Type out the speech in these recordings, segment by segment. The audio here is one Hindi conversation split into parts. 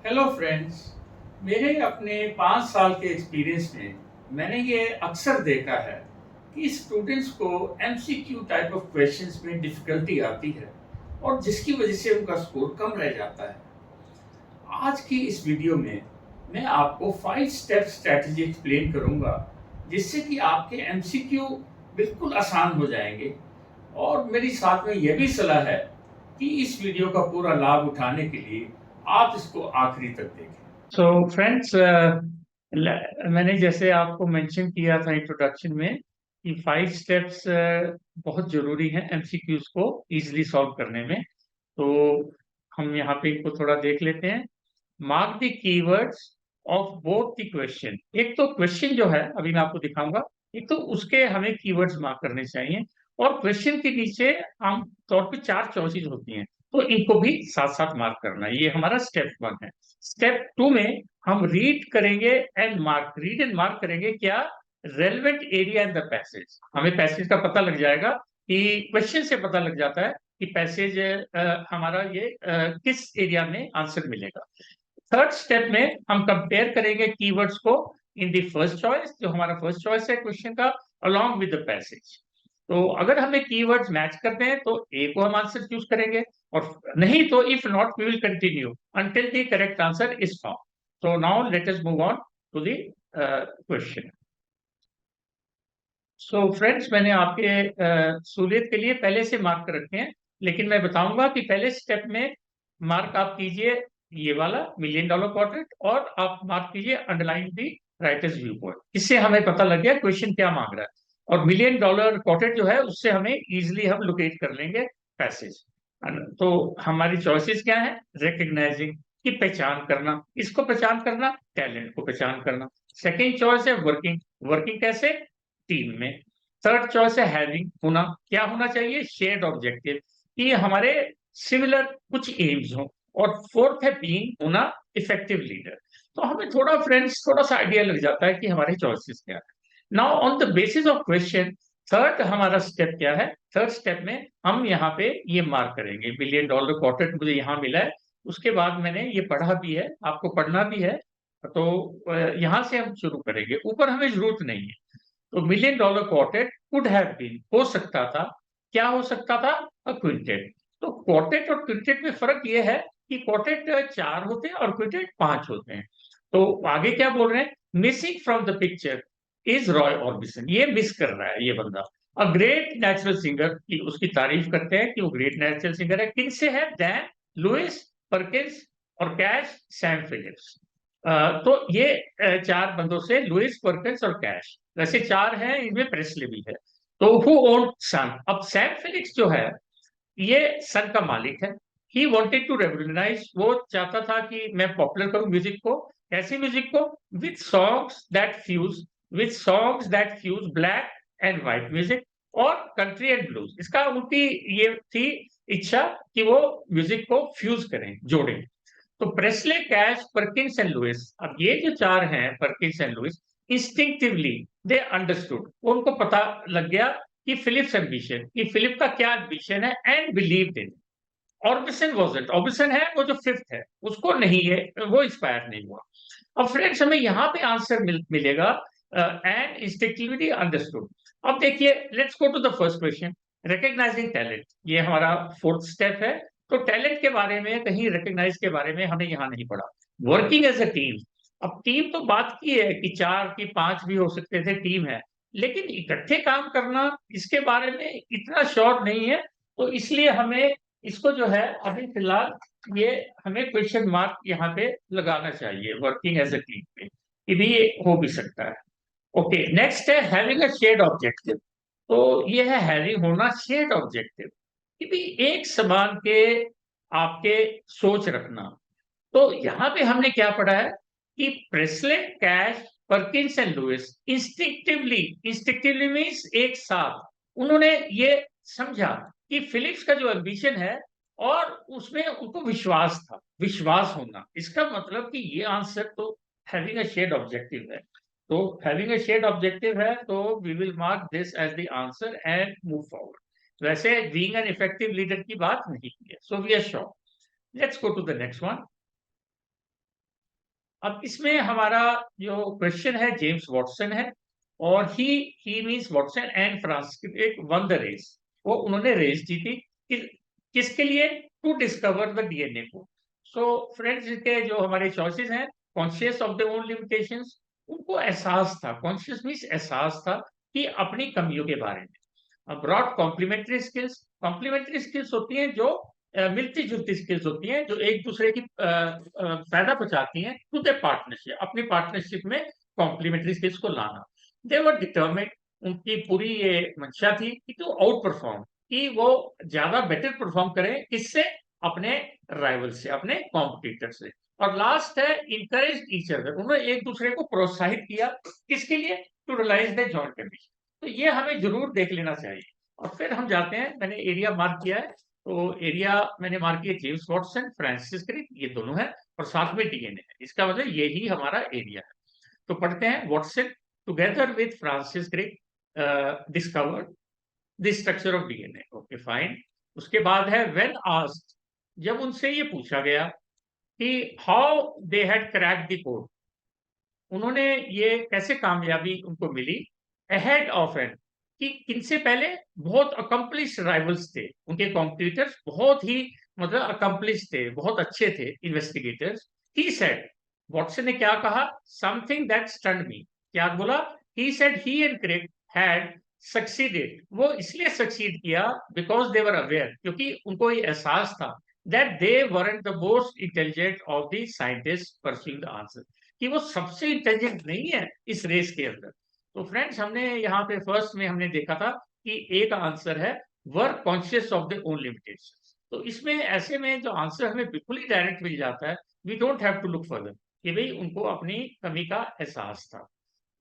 Hello friends. मेरे अपने 5 साल के एक्सपीरियंस में मैंने ये अक्सर देखा है कि स्टूडेंट्स को एमसीक्यू टाइप ऑफ क्वेश्चंस में डिफिकल्टी आती है और जिसकी वजह से उनका स्कोर कम रह जाता है। आज की इस वीडियो में मैं आपको 5 स्टेप स्ट्रेटजी एक्सप्लेन करूंगा जिससे कि आपके एमसीक्यू बिल्कुल आसान हो जाएंगे। और मेरी साथ में यह भी सलाह है कि इस वीडियो का पूरा लाभ उठाने के लिए आप इसको आखिरी तक देखें। सो फ्रेंड्स, मैंने जैसे आपको मेंशन किया था इंट्रोडक्शन में कि 5 स्टेप्स बहुत जरूरी हैं एमसीक्यूज को इजीली सॉल्व करने में। तो हम यहाँ पे इनको थोड़ा देख लेते हैं। Mark the keywords of both the question. एक तो क्वेश्चन जो है अभी मैं आपको दिखाऊंगा, एक तो उसके हमें कीवर्ड्स मार्क करने चाहिए और क्वेश्चन के नीचे आम तौर पे 4 चॉइसेस होती हैं, तो इनको भी साथ साथ मार्क करना है। ये हमारा स्टेप 1 है। स्टेप 2 में हम रीड एंड मार्क करेंगे क्या, relevant area in the passage. हमें पैसेज का पता लग जाएगा कि क्वेश्चन से पता लग जाता है कि पैसेज हमारा ये किस एरिया में आंसर मिलेगा। थर्ड स्टेप में हम कंपेयर करेंगे कीवर्ड्स को इन द फर्स्ट चॉइस, जो हमारा फर्स्ट चॉइस है क्वेश्चन का, अलोंग विद द पैसेज। तो अगर हमें कीवर्ड्स मैच करते हैं तो ए को हम आंसर चूज करेंगे, और नहीं तो if not we will continue until the correct answer is found. तो now let us move on to the question. So friends, मैंने आपके सहूलियत के लिए पहले से मार्क कर रखे हैं, लेकिन मैं बताऊंगा कि पहले स्टेप में मार्क आप कीजिए ये वाला $1,000,000 क्वाड्रेंट, और आप मार्क कीजिए underline the writers view point. इससे हमें पता लग गया क्वेश्चन क्या मांग रहा है, और $1,000,000 क्वाड्रेंट जो है उससे हमें इजिली हम लोकेट कर लेंगे पैसेज। तो हमारी चॉइसेस क्या है? रिकग्नाइजिंग, की पहचान करना, इसको पहचान करना, टैलेंट को पहचान करना। सेकेंड चॉइस है वर्किंग, वर्किंग कैसे? टीम में। थर्ड चॉइस है हैविंग, होना, क्या होना चाहिए? शेयर्ड ऑब्जेक्टिव, कि हमारे सिमिलर कुछ एम्स हो। और फोर्थ है बीइंग, होना इफेक्टिव लीडर। तो हमें थोड़ा फ्रेंड्स थोड़ा सा आइडिया लग जाता है कि हमारे चॉइसेस क्या है। Now on the basis of question, third हमारा स्टेप क्या है? थर्ड स्टेप में हम यहाँ पे ये मार्क करेंगे $1,000,000 क्वार्टर मुझे यहाँ मिला है। उसके बाद मैंने ये पढ़ा भी है, आपको पढ़ना भी है। तो यहाँ से हम शुरू करेंगे, ऊपर हमें जरूरत नहीं है। तो $1,000,000 क्वार्टेट कुड हैव बीन, हो सकता था, क्या हो सकता था? अ क्विंटेट। तो क्वार्टेट और क्विंटेट में फर्क ये है कि क्वार्टेट 4 होते हैं और क्विंटेट 5 होते हैं। तो आगे क्या बोल रहे हैं? Missing from the picture is Roy Orbison. ये मिस कर रहा है ये बंदा। अ ग्रेट नेचुरल सिंगर, की उसकी तारीफ करते हैं कि वो ग्रेट नेचुरल सिंगर है। किन से है? दैन, लुइस, परकिंस और कैश, सैम फिलिप्स। तो ये 4 बंदों से, लुइस, परकिंस और कैश। वैसे 4 हैं, इनमें प्रेस्ले भी है। तो हु ओन्ड सन? अब सैम फिलिप्स जो है ये सन का मालिक है। ही वॉन्टेड टू रेवोल्यूशनाइज, वो चाहता था कि मैं पॉपुलर करूं म्यूजिक को। ऐसी म्यूजिक को with songs that fuse black and white music और कंट्री एंड ब्लूज। इसका उनकी ये थी इच्छा कि वो म्यूजिक को फ्यूज करें, जोड़ें। तो Presley, Cash, Perkins and Lewis, अब ये जो 4 हैं Perkins and Lewis, instinctively they understood, उनको पता लग गया कि फिलिप्स एम्बिशन, कि फिलिप का क्या एम्बिशन है, एंड बिलीव्ड इन। ऑर्बिसन वाजंट, ऑर्बिसन है वो जो फिफ्थ है, उसको नहीं है, वो इंस्पायर नहीं हुआ। अब फ्रेंड्स हमें यहाँ पे आंसर मिलेगा एंड इंस्टिंक्टिवली अंडरस्टूड। अब देखिए, let's go to the first question, recognising talent. ये हमारा फोर्थ स्टेप है। तो टैलेंट के बारे में, कहीं रिकग्नाइज के बारे में हमने यहाँ नहीं पढ़ा। वर्किंग एज अ टीम, अब टीम तो बात की है कि 4 की 5 भी हो सकते थे, टीम है। लेकिन इकट्ठे काम करना, इसके बारे में इतना श्योर नहीं है। तो इसलिए हमें इसको जो है अभी फिलहाल ये हमें क्वेश्चन मार्क यहाँ पे लगाना चाहिए, वर्किंग एज अ टीम पे। ये भी हो भी सकता है। ओके, नेक्स्ट है हैविंग अ शेयर्ड ऑब्जेक्टिव। तो ये है हैविंग, होना, शेयर्ड ऑब्जेक्टिव, कि भी एक समान के आपके सोच रखना। तो यहाँ पे हमने क्या पढ़ा है कि Presley, Cash, Perkins and Lewis instinctively, instinctively means एक साथ उन्होंने ये समझा कि फिलिप्स का जो एम्बिशन है, और उसमें उनको विश्वास था, विश्वास होना। इसका मतलब कि ये आंसर तो हैविंग अ शेयर्ड ऑब्जेक्टिव है। तो हैविंग अ शेयर्ड ऑब्जेक्टिव है, तो we will mark this as the answer and move forward. वैसे बीइंग एन इफेक्टिव लीडर की बात नहीं की है, so we are sure. Let's go to the next one. अब इसमें हमारा जो क्वेश्चन है जेम्स वॉटसन है, और he means Watson and Francis won the race. वो उन्होंने रेस जीती किसके लिए? टू डिस्कवर द डीएनए को। सो फ्रेंड्स, के जो हमारे चॉइसेस हैं, conscious of their own limitations, उनको एहसास था, कॉन्शियस मींस एहसास था कि अपनी कमियों के बारे में। Broad complementary skills, complementary skills होती हैं जो मिलती जुलती स्किल्स होती हैं, जो एक दूसरे की फायदा पहुंचाती हैं टू द पार्टनरशिप, अपनी पार्टनरशिप में कॉम्प्लीमेंट्री स्किल्स को लाना। दे वर डिटर्मिन्ड, उनकी पूरी ये मंशा थी कि टू आउट परफॉर्म, कि वो ज्यादा बेटर परफॉर्म करें, किससे? अपने राइवल से, अपने कॉम्पिटिटर से। और लास्ट है इनकरेज ईच अदर, उन्होंने एक दूसरे को प्रोत्साहित किया, किसके लिए? To realise the joint ambition. तो ये हमें जरूर देख लेना चाहिए। और फिर हम जाते हैं, मैंने एरिया मार्क किया है, तो एरिया मैंने मार्क किया जेम्स वॉटसन, फ्रांसिस क्रिक, ये दोनों है, और साथ में डीएनए है। इसका मतलब यही हमारा एरिया है। तो पढ़ते हैं, Watson together with Francis Crick discovered the structure of DNA. Okay fine. उसके बाद है व्हेन आस्क्ड, जब उनसे ये पूछा गया कि how they had cracked the code, उन्होंने ये कैसे कामयाबी उनको मिली अहेड ऑफ एन, कि किनसे पहले? बहुत अकम्पलिश राइवल्स थे, उनके कॉम्पिटिटर्स बहुत ही मतलब अकम्पलिश थे, बहुत अच्छे थे इन्वेस्टिगेटर्स। ही सेड, वॉटसन ने क्या कहा? समथिंग दैट स्टन्ड मी। क्या बोला? He said he and Craig had succeeded, वो इसलिए सक्सीड किया बिकॉज दे वर अवेयर, क्योंकि उनको ये एहसास था that they weren't the most intelligent of the scientist pursuing the answer, कि वो सबसे इंटेलिजेंट नहीं है इस रेस के अंदर। तो फ्रेंड्स, हमने यहाँ पे फर्स्ट में हमने देखा था कि एक आंसर है work conscious of the own limitations. तो इसमें ऐसे में जो आंसर हमें बिल्कुल ही डायरेक्ट मिल जाता है, we don't have to look further, कि भाई उनको अपनी कमी का एहसास था।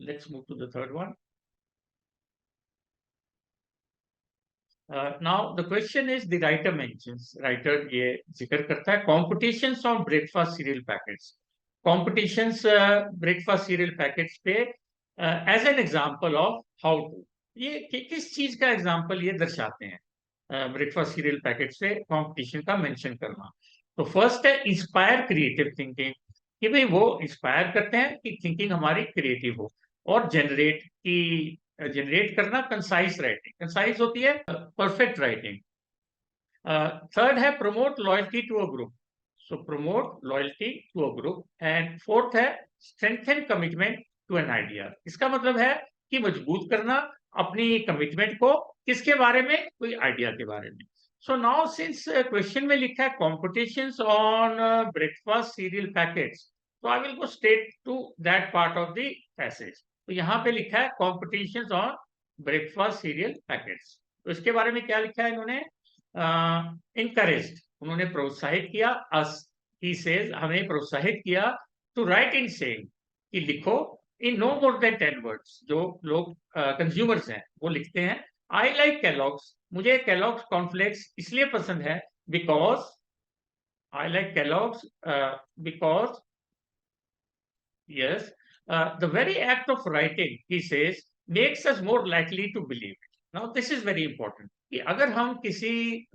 Let's move to the third one. Now the question is, the writer mentions, writer ये जिक्र करता है competitions on breakfast cereal packets, competitions breakfast cereal packets पे as an example of how to, ये किस चीज का एग्जांपल ये दर्शाते हैं ब्रेकफास्ट सीरियल पैकेट से कंपटीशन का मेंशन करना। तो फर्स्ट है इंस्पायर क्रिएटिव थिंकिंग, कि भाई वो इंस्पायर करते हैं कि थिंकिंग हमारी क्रिएटिव हो। और जनरेट करना कंसाइज राइटिंग, कंसाइज होती है परफेक्ट राइटिंग। थर्ड है promote loyalty to a group, so promote loyalty to a group. And fourth है strengthen commitment to an idea, इसका मतलब है कि मजबूत करना अपनी कमिटमेंट को, किसके बारे में? कोई आइडिया के बारे में। सो नाउ सिंस क्वेश्चन में लिखा है competitions on breakfast cereal packets, तो I will go straight to that part of the passage. तो यहाँ पे लिखा है competitions on breakfast cereal packets, तो इसके बारे में क्या लिखा है इन्होंने? इनकरेज्ड, उन्होंने प्रोत्साहित किया, अस ही सेज, हमें प्रोत्साहित किया, टू राइट इन सेइंग, कि लिखो in no more than 10 words. जो लोग कंज्यूमर्स हैं वो लिखते हैं, आई लाइक कैलॉग्स, मुझे कैलॉग्स कॉर्नफ्लेक्स इसलिए पसंद है, because I like Kellogg's because yes, the very act of writing, he says, makes us more likely to believe it. Now, this is very important. कि अगर हम किसी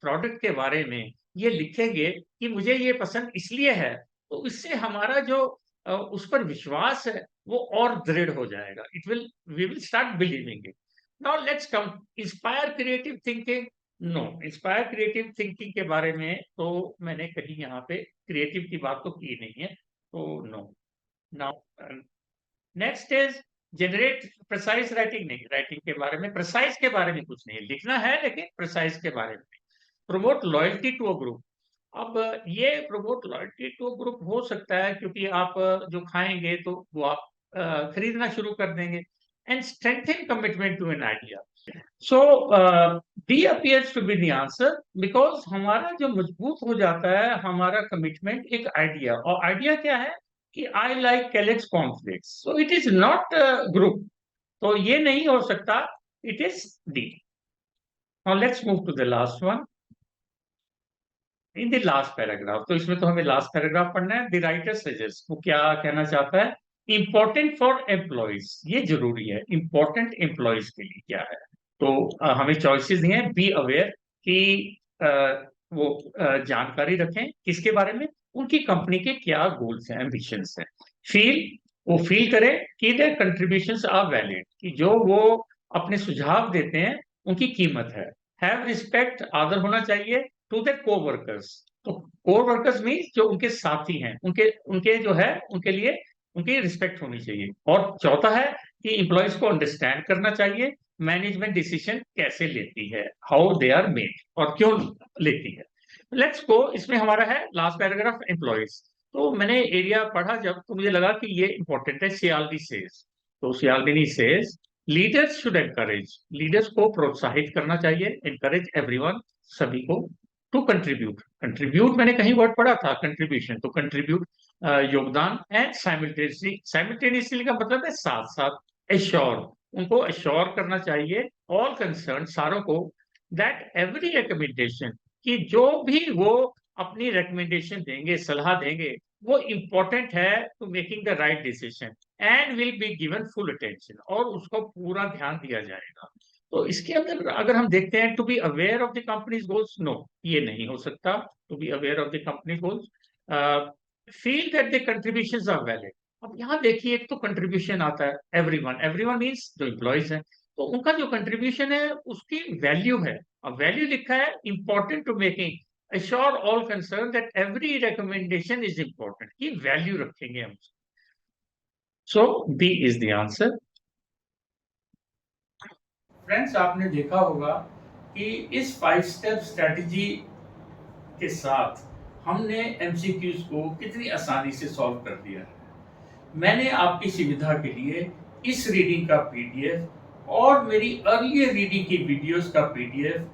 प्रोडक्ट के बारे में ये लिखेंगे कि मुझे ये पसंद इसलिए है, तो इससे हमारा जो उस पर विश्वास है वो और दृढ़ हो जाएगा। We will start believing it. Now let's come inspire creative thinking. No, inspire creative thinking के बारे में तो मैंने कहीं यहाँ पे क्रिएटिव की बात तो की नहीं है, तो no. Now, next is generate precise writing, नहीं, राइटिंग के बारे में, प्रिसाइज के बारे में कुछ नहीं लिखना है, लेकिन प्रिसाइज के बारे में। Promote loyalty to a group, अब ये promote loyalty to a group हो सकता है क्योंकि आप जो खाएंगे तो वो आप खरीदना शुरू कर देंगे। And strengthen commitment to an idea, so B appears to be the answer, because हमारा जो मजबूत हो जाता है हमारा कमिटमेंट एक आइडिया, और आइडिया क्या है कि आई लाइक कैलेक्स cornflakes, so it is not group, तो ये नहीं हो सकता, it is D. Now let's move to the last one, in the last paragraph. तो इसमें तो हमें लास्ट पैराग्राफ पढ़ना है। द राइटर सजेस्ट, वो क्या कहना चाहता है? इंपॉर्टेंट फॉर एम्प्लॉयज, ये जरूरी है इंपॉर्टेंट एम्प्लॉयज के लिए क्या है। तो हमें चॉइसेस दिए हैं, बी अवेयर कि वो जानकारी रखें किसके बारे में, उनकी कंपनी के क्या गोल्स हैं, एम्बिशंस हैं। वो फील करें कि देयर कंट्रीब्यूशंस आर वैलिड, कि जो वो अपने सुझाव देते हैं उनकी कीमत है। हैव रिस्पेक्ट, आदर होना चाहिए टू देयर कोवर्कर्स। तो कोवर्कर्स मींस जो उनके साथी हैं, उनके उनके जो है उनके लिए उनकी रिस्पेक्ट होनी चाहिए। और चौथा है कि इंप्लॉइज को अंडरस्टैंड करना चाहिए मैनेजमेंट डिसीजन कैसे लेती है, हाउ दे आर मेड, और क्यों लेती है। लेट्स गो, इसमें हमारा है लास्ट पैराग्राफ, एम्प्लॉइज। तो मैंने एरिया पढ़ा जब, तो मुझे लगा कि ये इंपॉर्टेंट है। सियालदी सेज, तो सियालदिनी says leaders should encourage, leaders को प्रोत्साहित करना चाहिए, एनकरेज एवरीवन, सभी को, टू कंट्रीब्यूट। कंट्रीब्यूट मैंने कहीं वर्ड पढ़ा था कंट्रीब्यूशन, तो कंट्रीब्यूट योगदान, एंड साइमल्टेनियसली, साइमल्टेनियसली का मतलब है साथ साथ, एश्योर, उनको एश्योर करना चाहिए ऑल कंसर्न, सारों को, दैट एवरी रिकमेंडेशन, कि जो भी वो अपनी रिकमेंडेशन देंगे, सलाह देंगे, वो इंपॉर्टेंट है to making the right decision, and will be given full attention, और उसको पूरा ध्यान दिया जाएगा। तो इसके अंदर अगर हम देखते हैं, to be aware of the companies goals, no, ये नहीं हो सकता। To be aware of the company goals, feel that the contributions are valid. अब यहाँ देखिए, एक तो कंट्रीब्यूशन आता है, एवरीवन, एवरीवन मींस जो एम्प्लॉइज हैं, तो उनका जो कंट्रीब्यूशन है उसकी वैल्यू है। अब वैल्यू लिखा है important to making assure all concerned that every recommendation is important, की वैल्यू रखेंगे हम। So B is the answer. Friends, आपने देखा होगा कि इस 5 स्टेप स्ट्रेटजी के साथ हमने एमसीक्यूज को कितनी आसानी से सॉल्व कर दिया है। मैंने आपकी सुविधा के लिए इस रीडिंग का पीडीएफ और मेरी अर्लियर रीडिंग की वीडियोस का पीडीएफ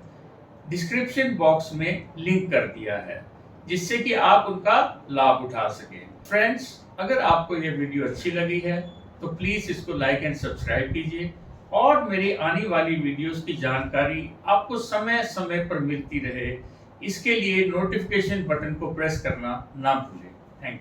डिस्क्रिप्शन बॉक्स में लिंक कर दिया है, जिससे कि आप उनका लाभ उठा सकें। फ्रेंड्स, अगर आपको यह वीडियो अच्छी लगी है तो प्लीज इसको लाइक एंड सब्सक्राइब कीजिए, और मेरी आने वाली वीडियोस की जानकारी आपको समय समय पर मिलती रहे, इसके लिए नोटिफिकेशन बटन को प्रेस करना ना भूलें। Thank you.